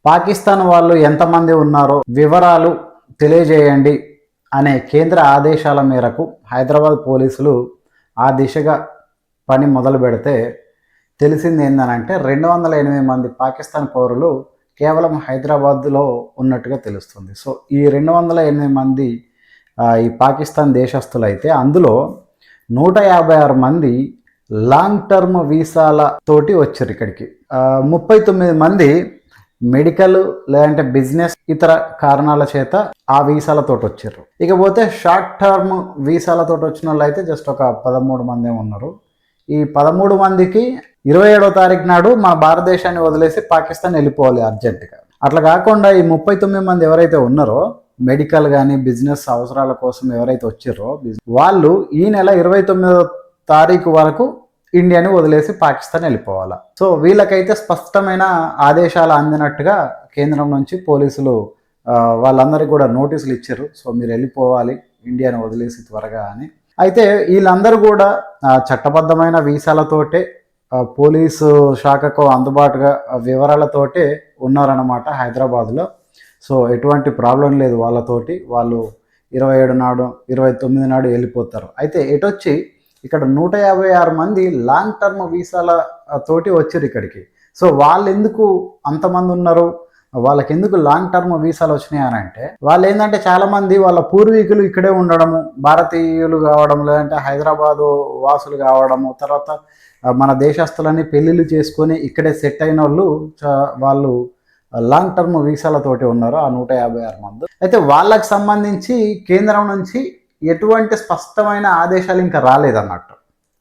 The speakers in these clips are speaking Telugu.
పాకిస్తాన్ వాళ్ళు ఎంతమంది ఉన్నారో వివరాలు తెలియజేయండి అనే కేంద్ర ఆదేశాల మేరకు హైదరాబాద్ పోలీసులు ఆ దిశగా పని మొదలు పెడితే తెలిసింది ఏంటంటే 208 మంది పాకిస్తాన్ పౌరులు కేవలం హైదరాబాద్లో ఉన్నట్టుగా తెలుస్తుంది. సో ఈ 208 మంది ఈ పాకిస్తాన్ దేశస్తులు అయితే అందులో 156 మంది లాంగ్ టర్మ్ వీసాల తోటి వచ్చారు ఇక్కడికి. 39 మంది మెడికల్ లేదంటే బిజినెస్ ఇతర కారణాల చేత ఆ వీసాలతో వచ్చారు. ఇకపోతే షార్ట్ టర్మ్ వీసాలతో వచ్చిన వాళ్ళు అయితే జస్ట్ ఒక 13 మంది ఉన్నారు. ఈ 13 మందికి 27వ తారీఖు నాడు మా భారతదేశాన్ని వదిలేసి పాకిస్తాన్ వెళ్ళిపోవాలి అర్జెంటుగా. అట్లా కాకుండా ఈ 39 మంది ఎవరైతే ఉన్నారో మెడికల్ కానీ బిజినెస్ అవసరాల కోసం ఎవరైతే వచ్చారో వాళ్ళు ఈ నెల 29వ తారీఖు వరకు ఇండియాని వదిలేసి పాకిస్తాన్ వెళ్ళిపోవాలి. సో వీళ్ళకైతే స్పష్టమైన ఆదేశాలు అందినట్టుగా కేంద్రం నుంచి పోలీసులు వాళ్ళందరికీ కూడా నోటీసులు ఇచ్చారు. సో మీరు వెళ్ళిపోవాలి ఇండియాని వదిలేసి త్వరగా అని. అయితే వీళ్ళందరూ కూడా చట్టబద్ధమైన వీసాలతోటే పోలీసు శాఖకు అందుబాటుగా వివరాలతోటే ఉన్నారన్నమాట హైదరాబాద్లో. సో ఎటువంటి ప్రాబ్లం లేదు వాళ్ళతోటి. వాళ్ళు 27 నాడు 29 నాడు వెళ్ళిపోతారు. అయితే ఎటొచ్చి ఇక్కడ 156 మంది లాంగ్ టర్మ్ వీసాల తోటి వచ్చారు ఇక్కడికి. సో వాళ్ళు ఎందుకు అంతమంది ఉన్నారు, వాళ్ళకి ఎందుకు లాంగ్ టర్మ్ వీసాలు వచ్చినాయి అని అంటే వాళ్ళు ఏంటంటే చాలామంది వాళ్ళ పూర్వీకులు ఇక్కడే ఉండడము, భారతీయులు కావడం, లేదంటే హైదరాబాదు వాసులు కావడము, తర్వాత మన దేశస్తులని పెళ్ళిళ్ళు చేసుకొని ఇక్కడే సెట్ అయిన వాళ్ళు లాంగ్ టర్మ్ వీసాలతోటి ఉన్నారు ఆ 156 మంది. అయితే వాళ్ళకి సంబంధించి కేంద్రం నుంచి ఎటువంటి స్పష్టమైన ఆదేశాలు ఇంకా రాలేదన్నట్టు.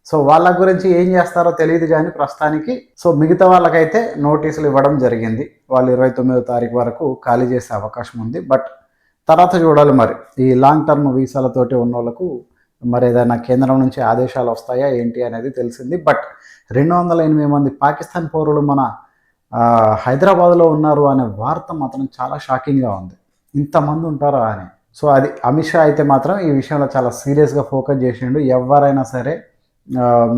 సో వాళ్ళ గురించి ఏం చేస్తారో తెలియదు కానీ ప్రస్తుతానికి సో మిగతా వాళ్ళకైతే నోటీసులు ఇవ్వడం జరిగింది. వాళ్ళు 29వ తారీఖు వరకు ఖాళీ చేసే అవకాశం ఉంది. బట్ తర్వాత చూడాలి మరి ఈ లాంగ్ టర్మ్ వీసాలతోటి ఉన్న వాళ్ళకు మరి ఏదైనా కేంద్రం నుంచి ఆదేశాలు వస్తాయా ఏంటి అనేది తెలిసింది. బట్ 208 మంది పాకిస్తాన్ పౌరులు మన హైదరాబాద్లో ఉన్నారు అనే వార్త మాత్రం చాలా షాకింగ్గా ఉంది. ఇంతమంది ఉంటారా అని. సో అది అమిత్ షా అయితే మాత్రం ఈ విషయంలో చాలా సీరియస్గా ఫోకస్ చేసిండు. ఎవరైనా సరే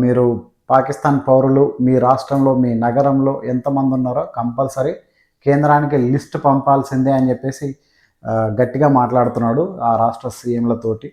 మీరు పాకిస్తాన్ పౌరులు మీ రాష్ట్రంలో మీ నగరంలో ఎంతమంది ఉన్నారో కంపల్సరీ కేంద్రానికి లిస్ట్ పంపాల్సిందే అని చెప్పేసి గట్టిగా మాట్లాడుతున్నాడు ఆ రాష్ట్ర సీఎంలతోటి.